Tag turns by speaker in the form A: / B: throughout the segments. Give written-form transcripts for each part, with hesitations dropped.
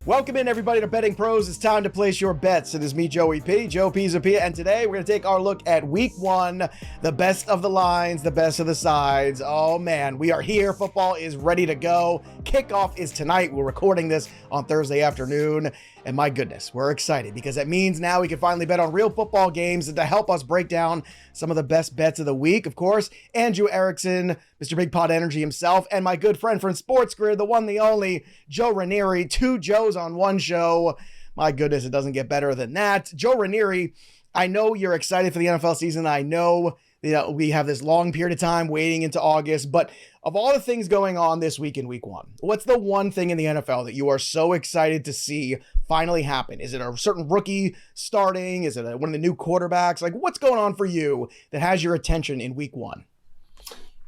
A: Welcome in, everybody, to Betting Pros. It's time to place your bets. It is me, Joe Pisapia, and today we're going to take our look at Week 1, the best of the lines, the best of the sides. Oh, man, we are here. Football is ready to go. Kickoff is tonight. We're recording this on Thursday afternoon, and my goodness, we're excited because it means now we can finally bet on real football games. And to help us break down some of the best bets of the week, of course, Andrew Erickson, Mr. Big Pot Energy himself, and my good friend from Sports Grid, the one, the only, Joe Raineri. Two Joes on one show. My goodness, it doesn't get better than that. Joe Raineri, I know you're excited for the NFL season. I know we have this long period of time waiting into August, but of all the things going on this week in Week 1, what's the one thing in the NFL that you are so excited to see finally happen? Is it a certain rookie starting? Is it one of the new quarterbacks? Like, what's going on for you that has your attention in Week 1?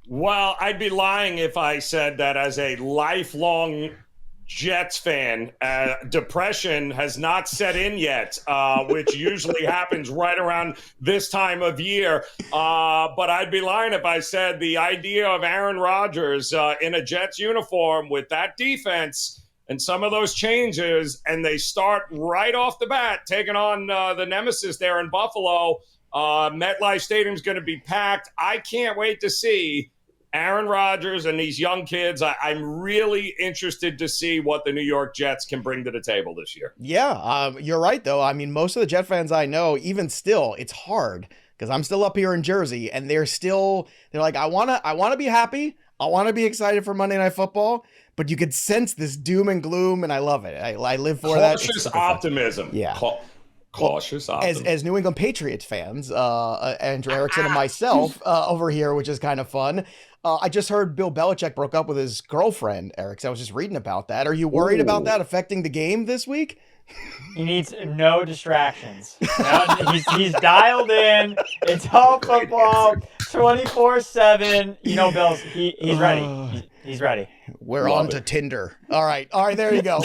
B: Well, I'd be lying if I said that as a lifelong Jets fan, depression has not set in yet, which usually happens right around this time of year. But I'd be lying if I said the idea of Aaron Rodgers in a Jets uniform with that defense and some of those changes, and they start right off the bat taking on the nemesis there in Buffalo. MetLife Stadium's going to be packed. I can't wait to see Aaron Rodgers and these young kids. I'm really interested to see what the New York Jets can bring to the table this year.
A: Yeah, you're right, though. I mean, most of the Jet fans I know, even still, it's hard because I'm still up here in Jersey, and they're like, I want to be happy. I want to be excited for Monday Night Football, but you could sense this doom and gloom, and I love it. I live for that.
B: Cautious optimism.
A: Yeah.
B: Cautious optimism.
A: As New England Patriots fans, Andrew Erickson and myself over here, which is kind of fun. I just heard Bill Belichick broke up with his girlfriend, Erickson. I was just reading about that. Are you worried about that affecting the game this week?
C: He needs no distractions. He's dialed in. It's all football, 24/7. You know, Bill's he's ready. He's ready.
A: We're on to Tinder. All right, there you go.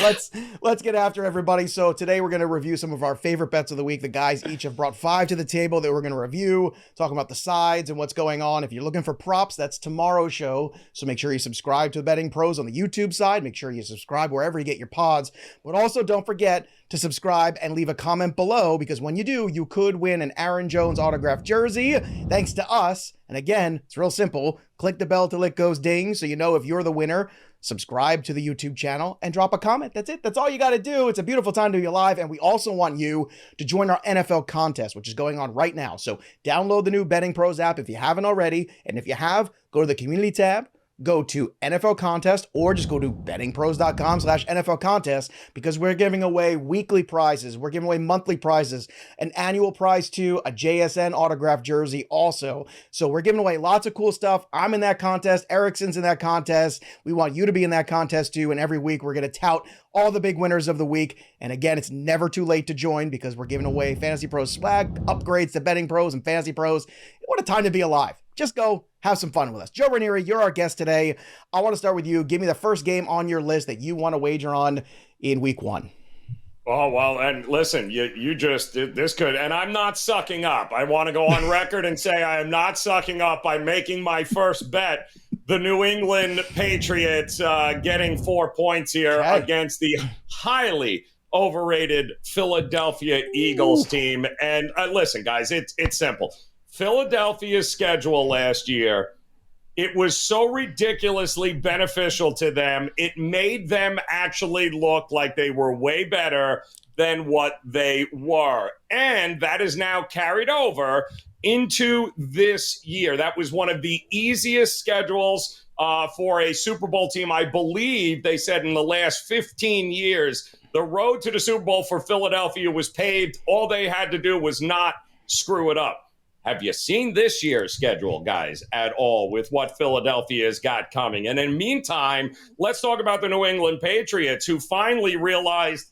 A: Let's get after everybody. So today we're going to review some of our favorite bets of the week. The guys each have brought 5 to the table that we're going to review, talking about the sides and what's going on. If you're looking for props, that's tomorrow's show. So make sure you subscribe to Betting Pros on the YouTube side. Make sure you subscribe wherever you get your pods. But also don't forget to subscribe and leave a comment below, because when you do, you could win an Aaron Jones autographed jersey thanks to us. And again, it's real simple. Click the bell till it goes ding so you know if you're the winner. Subscribe to the YouTube channel and drop a comment. That's it. That's all you got to do. It's a beautiful time to be alive. And we also want you to join our NFL contest, which is going on right now. So download the new Betting Pros app if you haven't already. And if you have, go to the community tab, go to NFL contest, or just go to bettingpros.com/NFL contest, because we're giving away weekly prizes. We're giving away monthly prizes, an annual prize too, a JSN autographed jersey also. So we're giving away lots of cool stuff. I'm in that contest. Erickson's in that contest. We want you to be in that contest too. And every week we're going to tout all the big winners of the week. And again, it's never too late to join because we're giving away Fantasy Pros swag, upgrades to Betting Pros and Fantasy Pros. What a time to be alive. Just go have some fun with us. Joe Raineri, you're our guest today. I want to start with you. Give me the first game on your list that you want to wager on in Week 1.
B: Oh, well, and listen, you just did this good. And I'm not sucking up. I want to go on record and say I am not sucking up by making my first bet. The New England Patriots getting 4 points here against the highly overrated Philadelphia Eagles team. And listen, guys, it's simple. Philadelphia's schedule last year, it was so ridiculously beneficial to them. It made them actually look like they were way better than what they were. And that is now carried over into this year. That was one of the easiest schedules for a Super Bowl team. I believe they said in the last 15 years, the road to the Super Bowl for Philadelphia was paved. All they had to do was not screw it up. Have you seen this year's schedule, guys, at all with what Philadelphia's got coming? And in the meantime, let's talk about the New England Patriots, who finally realized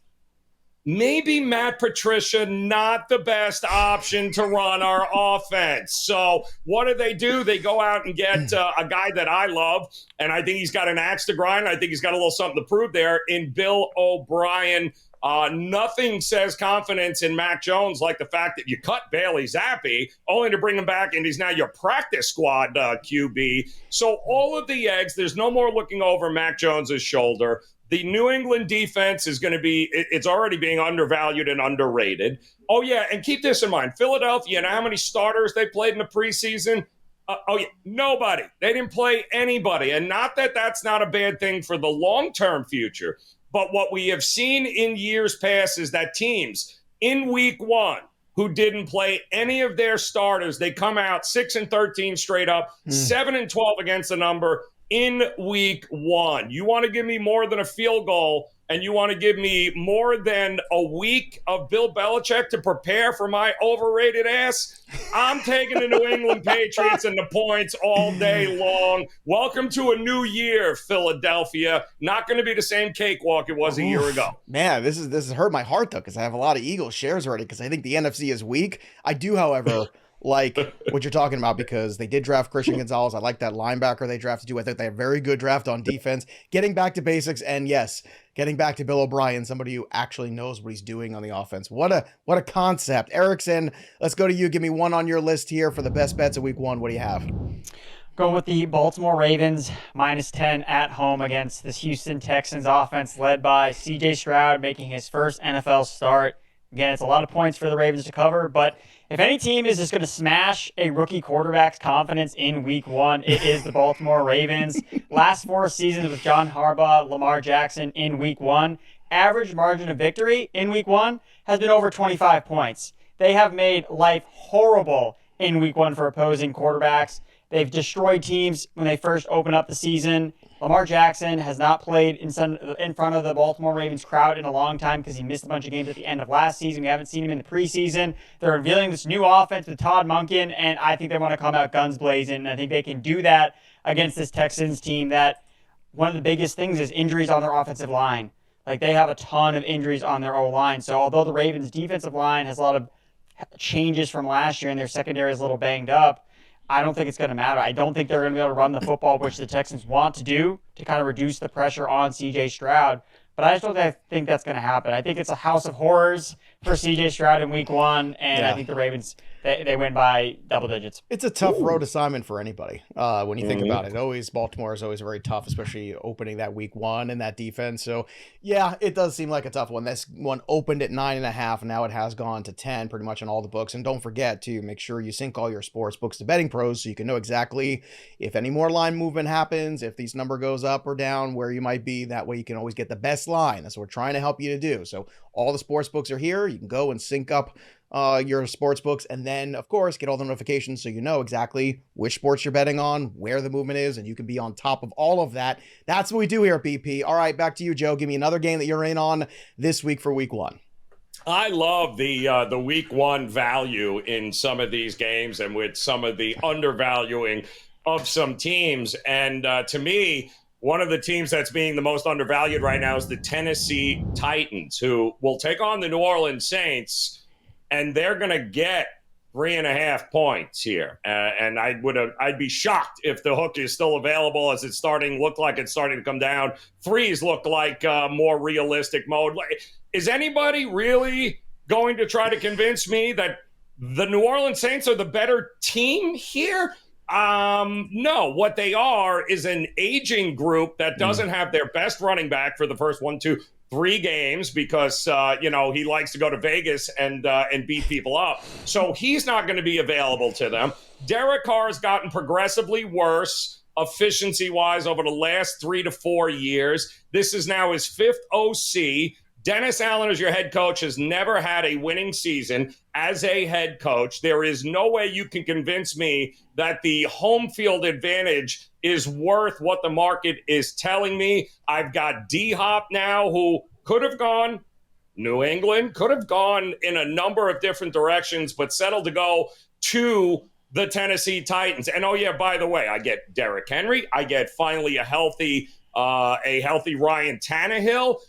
B: maybe Matt Patricia not the best option to run our offense. So what do? They go out and get a guy that I love, and I think he's got an axe to grind. I think he's got a little something to prove there in Bill O'Brien. Nothing says confidence in Mac Jones like the fact that you cut Bailey Zappi only to bring him back, and he's now your practice squad QB. So all of the eggs, there's no more looking over Mac Jones's shoulder. The New England defense is going to be, it's already being undervalued and underrated. Oh, yeah, and keep this in mind. Philadelphia, and how many starters they played in the preseason? Nobody. They didn't play anybody. And not that that's not a bad thing for the long-term future, but what we have seen in years past is that teams in week one who didn't play any of their starters, they come out 6-13 straight up, 7-12 against the number in week one. You want to give me more than a field goal, and you want to give me more than a week of Bill Belichick to prepare for my overrated ass? I'm taking the New England Patriots and the points all day long. Welcome to a new year, Philadelphia. Not going to be the same cakewalk it was a year ago.
A: Man, this has hurt my heart, though, because I have a lot of Eagles shares already because I think the NFC is weak. I do, however, like what you're talking about because they did draft Christian Gonzalez. I like that linebacker they drafted too. I think they have a very good draft on defense. Getting back to basics, and yes, getting back to Bill O'Brien, somebody who actually knows what he's doing on the offense. What a concept. Erickson, let's go to you. Give me one on your list here for the best bets of week one. What do you have?
C: Going with the Baltimore Ravens, -10 at home against this Houston Texans offense led by C.J. Stroud making his first NFL start. Again, it's a lot of points for the Ravens to cover, but if any team is just going to smash a rookie quarterback's confidence in week one, it is the Baltimore Ravens. Last 4 seasons with John Harbaugh, Lamar Jackson in week one, average margin of victory in week one has been over 25 points. They have made life horrible in week one for opposing quarterbacks. They've destroyed teams when they first open up the season. Lamar Jackson has not played in front of the Baltimore Ravens crowd in a long time because he missed a bunch of games at the end of last season. We haven't seen him in the preseason. They're revealing this new offense with Todd Monken, and I think they want to come out guns blazing. I think they can do that against this Texans team that one of the biggest things is injuries on their offensive line. Like, they have a ton of injuries on their O-line. So although the Ravens' defensive line has a lot of changes from last year and their secondary is a little banged up, I don't think it's going to matter. I don't think they're going to be able to run the football, which the Texans want to do to kind of reduce the pressure on C.J. Stroud. But I just don't think that's going to happen. I think it's a house of horrors for C.J. Stroud in week one, and I think the Ravens, they win by double digits.
A: It's a tough road assignment for anybody when you think about it. Baltimore is always very tough, especially opening that week one and that defense. So, yeah, it does seem like a tough one. This one opened at 9.5, and now it has gone to 10 pretty much on all the books. And don't forget to make sure you sync all your sports books to BettingPros so you can know exactly if any more line movement happens, if these number goes up or down, where you might be. That way you can always get the best line. That's what we're trying to help you to do. So all the sports books are here. You can go and sync up your sports books, and then of course get all the notifications so you know exactly which sports you're betting on, where the movement is, and you can be on top of all of that. That's what we do here at BP. All right, back to you, Joe. Give me another game that you're in on this week for week one.
B: I love the week one value in some of these games and with some of the undervaluing of some teams. And to me, one of the teams that's being the most undervalued right now is the Tennessee Titans, who will take on the New Orleans Saints, and they're going to get 3.5 points here. And I'd be shocked if the hook is still available, as it's look like it's starting to come down. Threes look like more realistic mode. Is anybody really going to try to convince me that the New Orleans Saints are the better team here? No, what they are is an aging group that doesn't have their best running back for the first 1, 2, 3 games because, he likes to go to Vegas and beat people up. So he's not going to be available to them. Derek Carr has gotten progressively worse efficiency-wise over the last 3 to 4 years. This is now his 5th OC. Dennis Allen, as your head coach, has never had a winning season as a head coach. There is no way you can convince me that the home field advantage is worth what the market is telling me. I've got D-Hop now, who could have gone New England, could have gone in a number of different directions, but settled to go to the Tennessee Titans. And, by the way, I get Derrick Henry. I get finally a healthy Ryan Tannehill.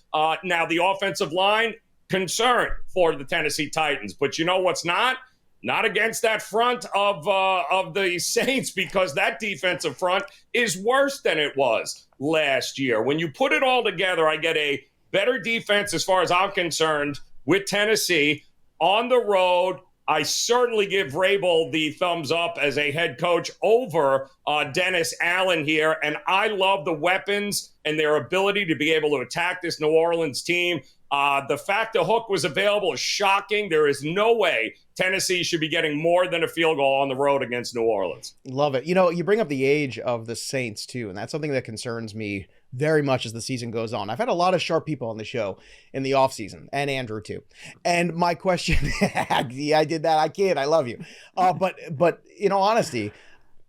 B: Now the offensive line, concern for the Tennessee Titans. But you know what's not? Not against that front of the Saints, because that defensive front is worse than it was last year. When you put it all together, I get a better defense as far as I'm concerned with Tennessee on the road I certainly give Vrabel the thumbs up as a head coach over Dennis Allen here. And I love the weapons and their ability to be able to attack this New Orleans team. The fact the hook was available is shocking. There is no way Tennessee should be getting more than a field goal on the road against New Orleans.
A: Love it. You bring up the age of the Saints too, and that's something that concerns me very much as the season goes on. I've had a lot of sharp people on the show in the offseason, and Andrew too. And my question, yeah, I did that. I kid. I love you. But in all honesty,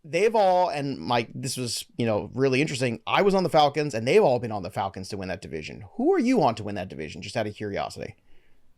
A: they've all, and this was, really interesting. I was on the Falcons, and they've all been on the Falcons to win that division. Who are you on to win that division? Just out of curiosity.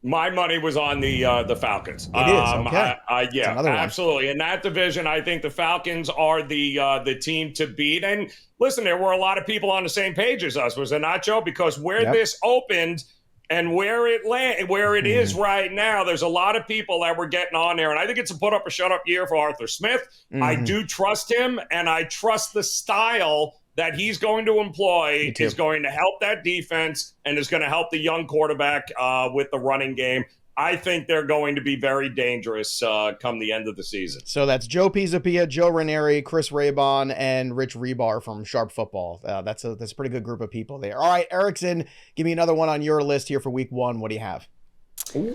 B: My money was on the Falcons.
A: It is, okay.
B: Yeah, absolutely. In that division, I think the Falcons are the team to beat. And listen, there were a lot of people on the same page as us, was there not, Joe? Because where this opened and where it is right now, there's a lot of people that were getting on there. And I think it's a put up or shut up year for Arthur Smith. I do trust him, and I trust the style that he's going to employ is going to help that defense and is going to help the young quarterback with the running game. I think they're going to be very dangerous come the end of the season.
A: So that's Joe Pisapia, Joe Raineri, Chris Raybon, and Rich Rebar from Sharp Football. That's a pretty good group of people there. All right, Erickson, give me another one on your list here for week 1. What do you have?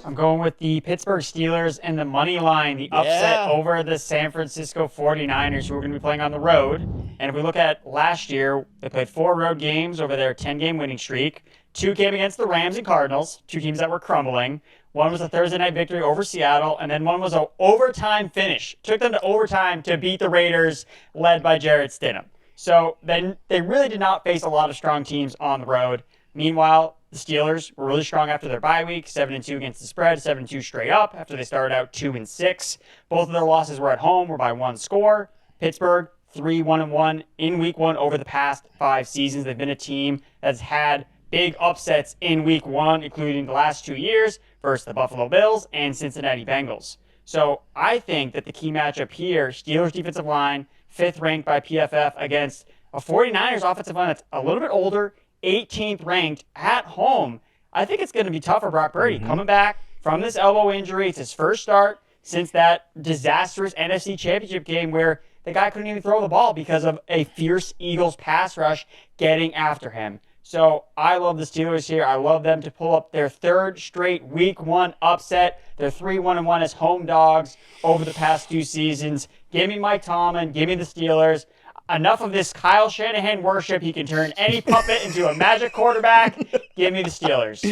C: I'm going with the Pittsburgh Steelers and the money line, the upset over the San Francisco 49ers, who are going to be playing on the road. And if we look at last year, they played 4 road games over their 10-game winning streak. 2 came against the Rams and Cardinals, 2 teams that were crumbling. One was a Thursday night victory over Seattle, and then one was an overtime finish. Took them to overtime to beat the Raiders, led by Jarrett Stidham. So then they really did not face a lot of strong teams on the road. Meanwhile, the Steelers were really strong after their bye week, 7-2 against the spread, 7-2 straight up after they started out 2-6. Both of their losses were at home, were by 1 score. Pittsburgh, 3-1-1 in week 1 over the past 5 seasons. They've been a team that's had big upsets in week 1, including the last 2 years versus the Buffalo Bills and Cincinnati Bengals. So I think that the key matchup here, Steelers defensive line, 5th ranked by PFF against a 49ers offensive line that's a little bit older, 18th ranked at home. I think it's going to be tough for Brock Purdy. Coming back from this elbow injury, it's his first start since that disastrous NFC Championship game where the guy couldn't even throw the ball because of a fierce Eagles pass rush getting after him. So I love the Steelers here. I love them to pull up their 3rd straight week 1 upset. They're 3-1-1 as home dogs over the past 2 seasons. Give me Mike Tomlin. Give me the Steelers. Enough of this Kyle Shanahan worship. He can turn any puppet into a magic quarterback. Give me the Steelers.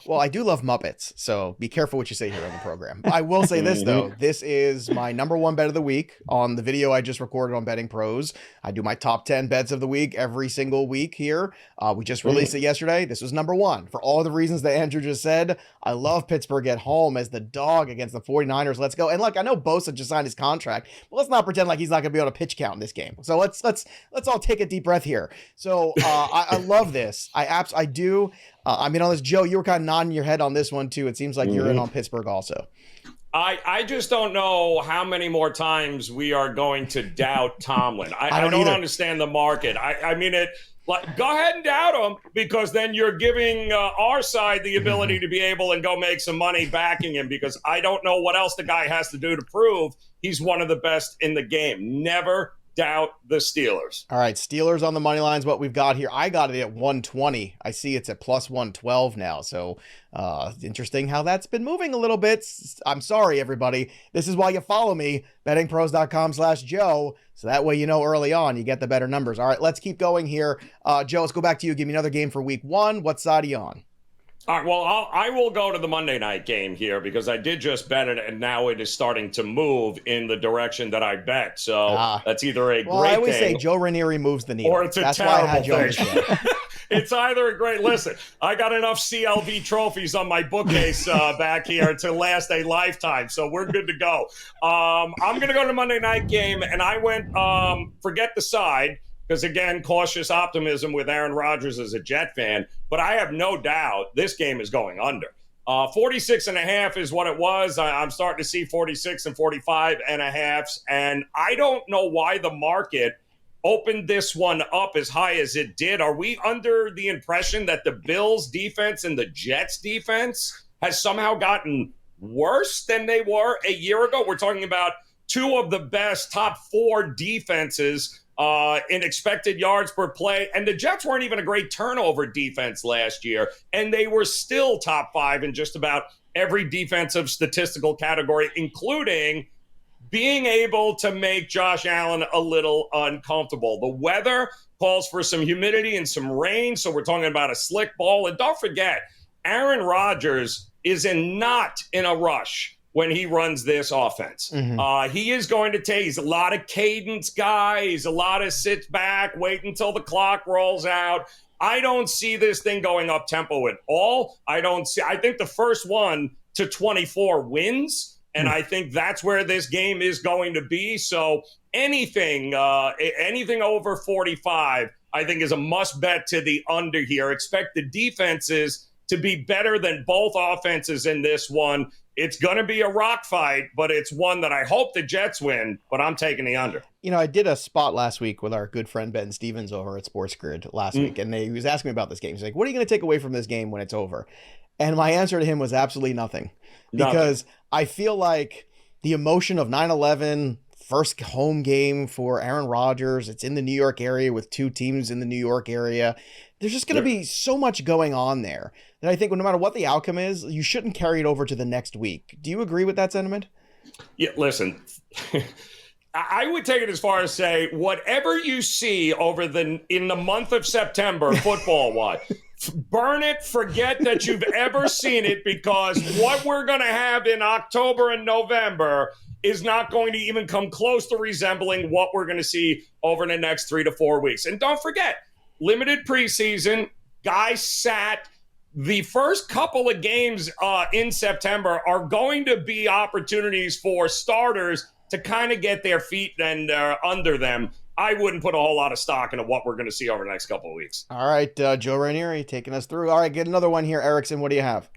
A: Well, I do love Muppets, so be careful what you say here on the program. I will say this, though. This is my number 1 bet of the week on the video I just recorded on BettingPros. I do my top 10 bets of the week every single week here. We just released it yesterday. This was number 1. For all the reasons that Andrew just said, I love Pittsburgh at home as the dog against the 49ers. Let's go. And look, I know Bosa just signed his contract, but let's not pretend like he's not going to be able to pitch count in this game. So let's all take a deep breath here. So I love this. I do. I mean, on this, Joe, you were kind of nodding your head on this one too. It seems like you're in on Pittsburgh also.
B: I just don't know how many more times we are going to doubt Tomlin. I don't understand the market. I mean, go ahead and doubt him, because then you're giving our side the ability to be able and go make some money backing him, because I don't know what else the guy has to do to prove he's one of the best in the game. Never doubt the Steelers. All
A: right, Steelers on the money lines. What we've got here, I got it at 120. I see it's at plus 112 now. So interesting how that's been moving a little bit. I'm sorry, everybody. This is why you follow me, bettingpros.com/Joe. So that way, early on, you get the better numbers. All right, let's keep going here. Joe, let's go back to you. Give me another game for week 1. What side are you on?
B: All right, well, I will go to the Monday night game here, because I did just bet it, and now it is starting to move in the direction that I bet. So that's either a great thing.
A: I always say Joe Raineri moves the needle.
B: Or it's a
A: that's
B: terrible
A: why I had Joe
B: thing. It's either a great – listen, I got enough CLV trophies on my bookcase back here to last a lifetime, so we're good to go. I'm going to go to the Monday night game, and I went forget the side, because, again, cautious optimism with Aaron Rodgers as a Jet fan. But I have no doubt this game is going under. 46.5 is what it was. I'm starting to see 46 and 45.5. And I don't know why the market opened this one up as high as it did. Are we under the impression that the Bills defense and the Jets defense has somehow gotten worse than they were a year ago. We're talking about two of the best top 4 defenses in expected yards per play. And the Jets weren't even a great turnover defense last year, and they were still top 5 in just about every defensive statistical category, including being able to make Josh Allen a little uncomfortable. The weather calls for some humidity and some rain, so we're talking about a slick ball. And don't forget, Aaron Rodgers is not in a rush when he runs this offense. He is going to take, he's a lot of cadence guy. He's a lot of sit back, wait until the clock rolls out. I don't see this thing going up tempo at all. I think the first one to 24 wins. And I think that's where this game is going to be. So anything over 45, I think is a must bet to the under here. Expect the defenses to be better than both offenses in this one. It's going to be a rock fight, but it's one that I hope the Jets win, but I'm taking the under.
A: You know, I did a spot last week with our good friend Ben Stevens over at Sports Grid last week, and he was asking me about this game. He's like, what are you going to take away from this game when it's over? And my answer to him was absolutely nothing. Because I feel like the emotion of 9/11, first home game for Aaron Rodgers, it's in the New York area with 2 teams in the New York area. There's just going to be so much going on there that I think no matter what the outcome is, you shouldn't carry it over to the next week. Do you agree with that sentiment?
B: Yeah, listen, I would take it as far as say, whatever you see in the month of September, football-wise, burn it, forget that you've ever seen it, because what we're going to have in October and November is not going to even come close to resembling what we're going to see over the next 3 to 4 weeks. And don't forget, limited preseason, guys sat. The first couple of games in September are going to be opportunities for starters to kind of get their feet and under them. I wouldn't put a whole lot of stock into what we're going to see over the next couple of weeks.
A: All right, Joe Raineri taking us through. All right, get another one here. Erickson, what do you have?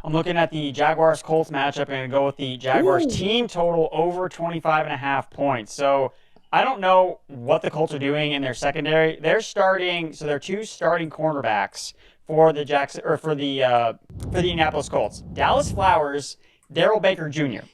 C: I'm looking at the Jaguars-Colts matchup. I'm going to go with the Jaguars team total over 25.5 points. So I don't know what the Colts are doing in their secondary. They're 2 starting cornerbacks for the Indianapolis Colts. Dallas Flowers, Darrell Baker Jr.,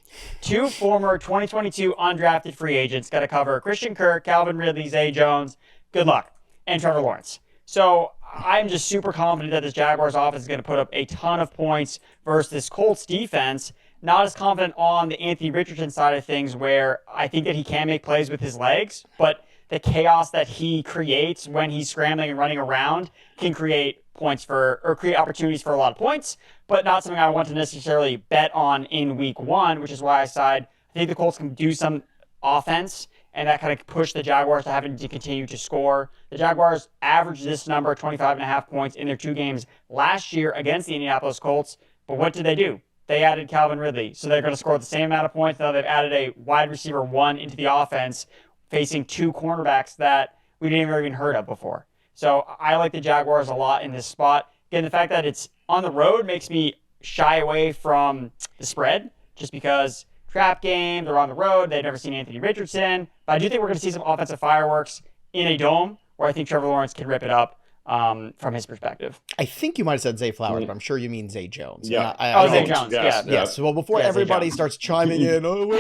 C: 2 former 2022 undrafted free agents, got to cover Christian Kirk, Calvin Ridley, Zay Jones. Good luck. And Trevor Lawrence. So I'm just super confident that this Jaguars offense is going to put up a ton of points versus this Colts defense. Not as confident on the Anthony Richardson side of things, where I think that he can make plays with his legs, but the chaos that he creates when he's scrambling and running around can create create opportunities for a lot of points, but not something I want to necessarily bet on in week 1, which is why I think the Colts can do some offense, and that kind of push the Jaguars to having to continue to score. The Jaguars averaged this number, 25.5 points, in their 2 games last year against the Indianapolis Colts, but what did they do? They added Calvin Ridley, so they're going to score the same amount of points. Now they've added a wide receiver 1 into the offense, facing 2 cornerbacks that we didn't even heard of before. So I like the Jaguars a lot in this spot. Again, the fact that it's on the road makes me shy away from the spread, just because trap game, they're on the road, they've never seen Anthony Richardson. But I do think we're going to see some offensive fireworks in a dome, where I think Trevor Lawrence can rip it up from his perspective.
A: I think you might have said Zay Flowers, but I'm sure you mean Zay Jones.
B: Yeah.
C: Zay Jones.
A: Yes. Well, before everybody starts chiming in, don't be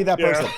A: that person.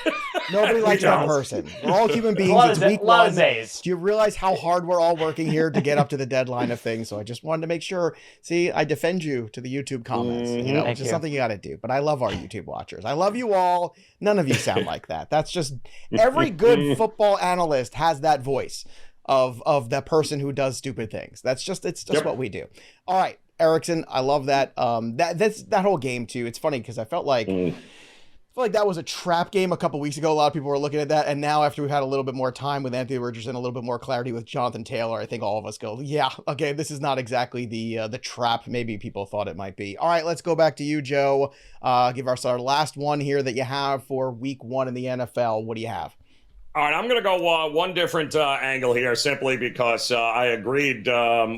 A: Nobody likes that person. We're all human beings. It's week 1. Do you realize how hard we're all working here to get up to the deadline of things? So I just wanted to make sure. See, I defend you to the YouTube comments. It's just something you got to do. But I love our YouTube watchers. I love you all. None of you sound like that. That's just every good football analyst has that voice of that person who does stupid things. It's just what we do. All right, Erickson, I love that. That whole game too. It's funny because I felt like that was a trap game a couple weeks ago. A lot of people were looking at that, and now after we've had a little bit more time with Anthony Richardson, a little bit more clarity with Jonathan Taylor, I think all of us go, yeah, okay, this is not exactly the trap maybe people thought it might be. All right, let's go back to you, Joe. Give us our last one here that you have for week 1 in the NFL. What do you have?
B: All right, I'm going to go one different angle here, simply because I agreed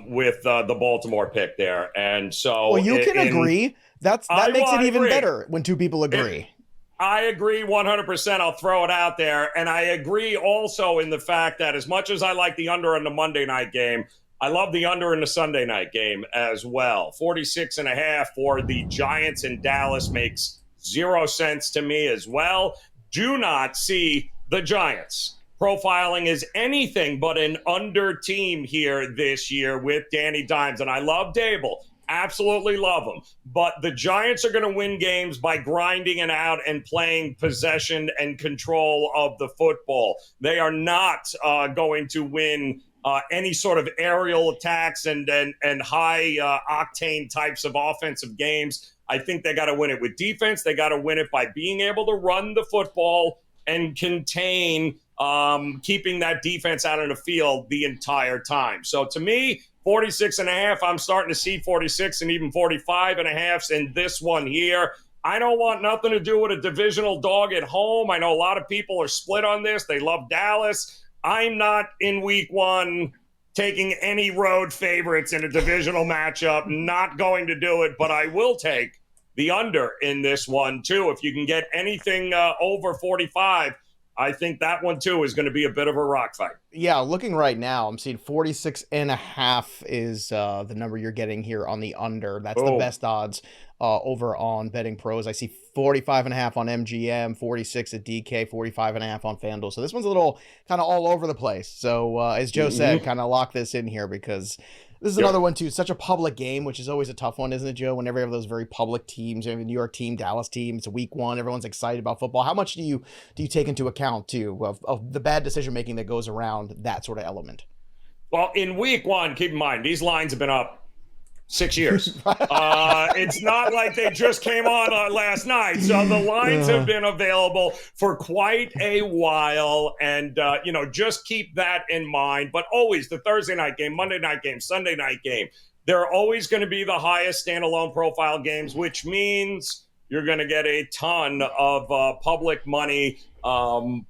B: with the Baltimore pick there, and so
A: well, you can agree. That makes it even better when 2 people agree.
B: I agree 100%. I'll throw it out there. And I agree also in the fact that as much as I like the under in the Monday night game, I love the under in the Sunday night game as well. 46.5 for the Giants in Dallas makes 0 sense to me as well. Do not see the Giants profiling as anything but an under team here this year with Danny Dimes. And I love Dable. Absolutely love him. But the Giants are going to win games by grinding it out and playing possession and control of the football. They are not going to win any sort of aerial attacks and high octane types of offensive games. I think they got to win it with defense. They got to win it by being able to run the football and contain keeping that defense out of the field the entire time. So to me, 46.5, I'm starting to see 46 and even 45.5 in this one here. I don't want nothing to do with a divisional dog at home. I know a lot of people are split on this. They love Dallas. I'm not in week one taking any road favorites in a divisional matchup. Not going to do it, but I will take the under in this one too. If you can get anything over 45, I think that one, too, is going to be a bit of a rock fight.
A: Yeah, looking right now, I'm seeing 46.5 is the number you're getting here on the under. That's the best odds over on BettingPros. I see 45.5 on MGM, 46 at DK, 45.5 on FanDuel. So this one's a little kind of all over the place. So as Joe said, kind of lock this in here because this is another one, too. Such a public game, which is always a tough one, isn't it, Joe? Whenever you have those very public teams, New York team, Dallas team, it's week one. Everyone's excited about football. How much do you take into account, too, of the bad decision-making that goes around that sort of element?
B: Well, in week one, keep in mind, these lines have been up 6 years. It's not like they just came on last night. So the lines have been available for quite a while. And, just keep that in mind. But always the Thursday night game, Monday night game, Sunday night game, they're always going to be the highest standalone profile games, which means you're going to get a ton of public money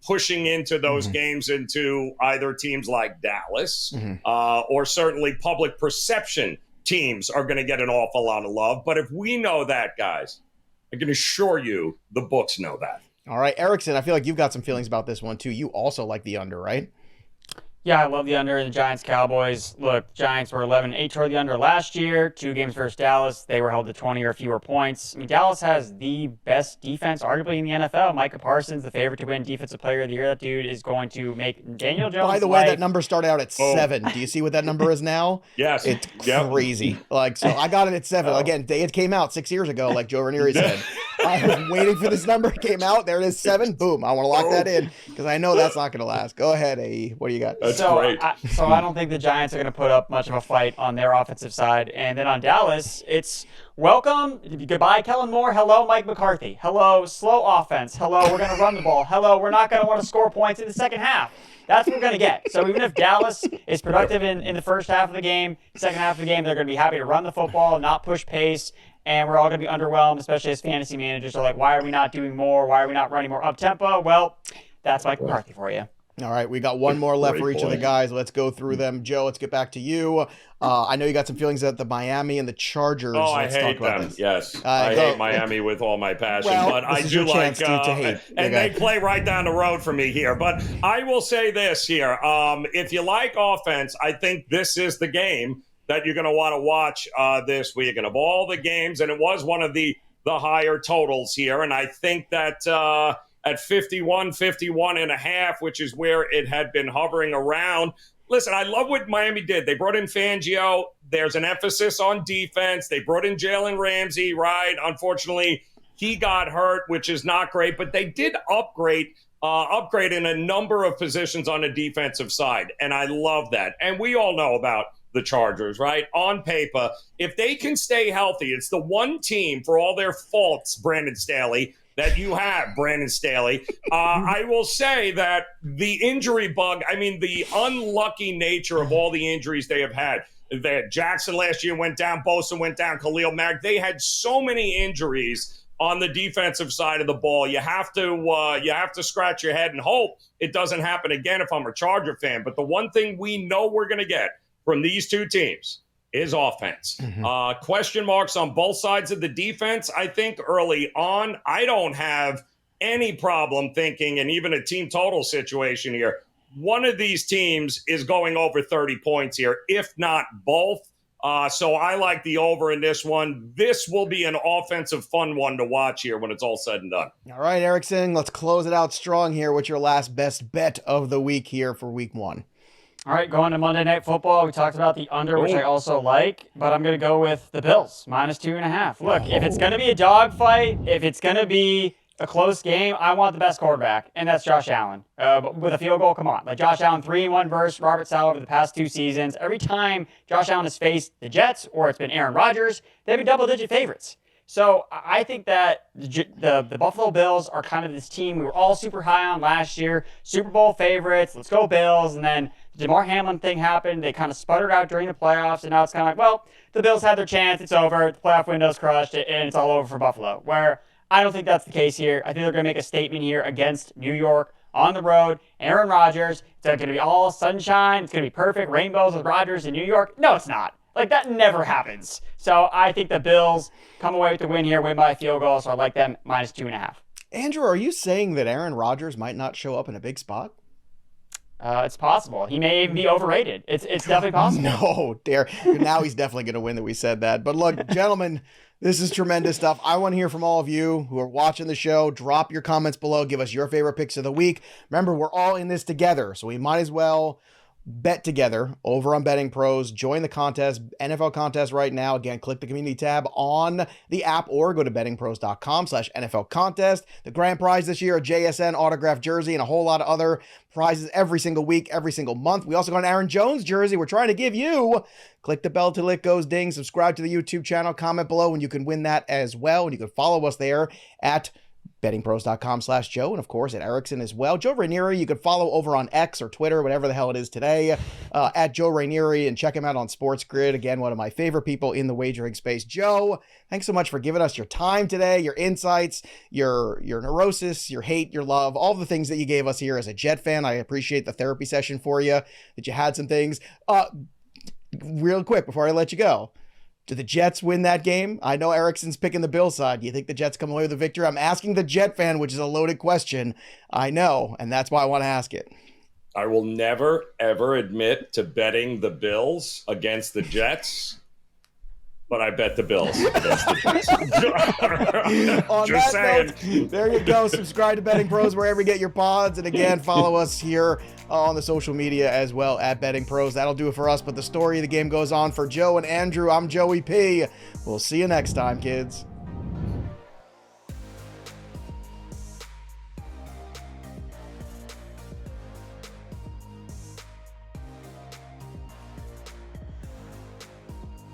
B: pushing into those games into either teams like Dallas or certainly public perception teams are going to get an awful lot of love. But if we know that, guys, I can assure you the books know that.
A: All right, Erickson, I feel like you've got some feelings about this one, too. You also like the under, right?
C: Yeah, I love the under in the Giants-Cowboys. Look, Giants were 11-8 toward the under last year. 2 games versus Dallas. They were held to 20 or fewer points. I mean, Dallas has the best defense, arguably, in the NFL. Micah Parsons, the favorite to win Defensive Player of the Year. That dude is going to make Daniel Jones'
A: By the way, that number started out at 7. Do you see what that number is now?
B: Yes.
A: It's crazy. So I got it at 7. Again, it came out 6 years ago, like Joe Raineri said. I was waiting for this number. It came out. There it is, 7. Boom. I want to lock that in because I know that's not going to last. Go ahead, AE. What do you got?
B: That's great.
C: I don't think the Giants are going to put up much of a fight on their offensive side. And then on Dallas, it's welcome. Goodbye, Kellen Moore. Hello, Mike McCarthy. Hello, slow offense. Hello, we're going to run the ball. Hello, we're not going to want to score points in the second half. That's what we're going to get. So even if Dallas is productive in the first half of the game, second half of the game, they're going to be happy to run the football, not push pace. And we're all going to be underwhelmed, especially as fantasy managers. Are like, why are we not doing more? Why are we not running more up-tempo? Well, that's Mike McCarthy for you.
A: All right, we got one more left for each of the guys. Let's go through them. Joe, let's get back to you. I know you got some feelings at the Miami and the Chargers.
B: I hate them. Yes, I hate Miami with all my passion, but I do like to hate. And they play right down the road for me here. But I will say this here: if you like offense, I think this is the game that you're going to want to watch this week. And of all the games, and it was one of the higher totals here, and I think that. At 51.5, which is where it had been hovering around. Listen, I love what Miami did. They brought in Fangio. There's an emphasis on defense. They brought in Jalen Ramsey, right? Unfortunately, he got hurt, which is not great. But they did upgrade in a number of positions on the defensive side, and I love that. And we all know about the Chargers, right? On paper, if they can stay healthy, it's the one team, for all their faults, Brandon Staley, that you have, Brandon Staley. I will say that the injury bug, the unlucky nature of all the injuries they have had. They had Jackson last year went down, Bosa went down, Khalil Mack. They had so many injuries on the defensive side of the ball. You have to scratch your head and hope it doesn't happen again if I'm a Charger fan. But the one thing we know we're going to get from these two teams is offense. Question marks on both sides of the defense. I think early on, I don't have any problem thinking, and even a team total situation here, one of these teams is going over 30 points here, if not both. So I like the over in this one. This will be an offensive fun one to watch here when it's all said and done.
A: All right, Erickson, let's close it out strong here. What's your last best bet of the week here for week 1?
C: All right, going to Monday Night Football. We talked about the under, which I also like, but I'm going to go with the Bills, -2.5. Look, if it's going to be a dogfight, if it's going to be a close game, I want the best quarterback, and that's Josh Allen. But with a field goal, come on. Like Josh Allen, 3-1 versus Robert Saleh over the past 2 seasons. Every time Josh Allen has faced the Jets or it's been Aaron Rodgers, they've been double-digit favorites. So I think that the Buffalo Bills are kind of this team we were all super high on last year, Super Bowl favorites, let's go Bills, and then the DeMar Hamlin thing happened. They kind of sputtered out during the playoffs, and now it's kind of like, well, the Bills had their chance, it's over, the playoff window's crushed, and it's all over for Buffalo. Where I don't think that's the case here. I think they're going to make a statement here against New York on the road. Aaron Rodgers, it's going to be all sunshine, it's going to be perfect, rainbows with Rodgers in New York. No, it's not. Like, that never happens. So I think the Bills come away with the win here, win by a field goal, so I like them -2.5.
A: Andrew, are you saying that Aaron Rodgers might not show up in a big spot?
C: It's possible. He may even be overrated. It's definitely possible.
A: No, dare. Now he's definitely going to win that we said that. But look, gentlemen, this is tremendous stuff. I want to hear from all of you who are watching the show. Drop your comments below. Give us your favorite picks of the week. Remember, we're all in this together, so we might as well bet together over on BettingPros. Join the contest, NFL contest right now. Again, click the community tab on the app or go to bettingpros.com/NFL contest. The grand prize this year, a JSN autographed jersey and a whole lot of other prizes every single week, every single month. We also got an Aaron Jones jersey we're trying to give you. Click the bell till it goes ding. Subscribe to the YouTube channel. Comment below and you can win that as well. And you can follow us there at bettingpros.com/Joe, and of course at Erickson as well. Joe Raineri, you can follow over on X or Twitter, whatever the hell it is today, at Joe Raineri, and check him out on Sports Grid. Again, one of my favorite people in the wagering space. Joe, thanks so much for giving us your time today, your insights, your neurosis, your hate, your love, all the things that you gave us here as a Jet fan. I appreciate the therapy session for you, that you had some things. Real quick, before I let you go, do the Jets win that game? I know Erickson's picking the Bill side. Do you think the Jets come away with a victory? I'm asking the Jet fan, which is a loaded question. I know, and that's why I want to ask it.
B: I will never, ever admit to betting the Bills against the Jets, but I bet the Bills against the Jets.
A: On
B: Just
A: that
B: saying.
A: note, there you go. Subscribe to Betting Pros wherever you get your pods. And again, follow us here on the social media as well at Betting Pros. That'll do it for us. But the story of the game goes on. For Joe and Andrew, I'm Joey P. We'll see you next time, kids.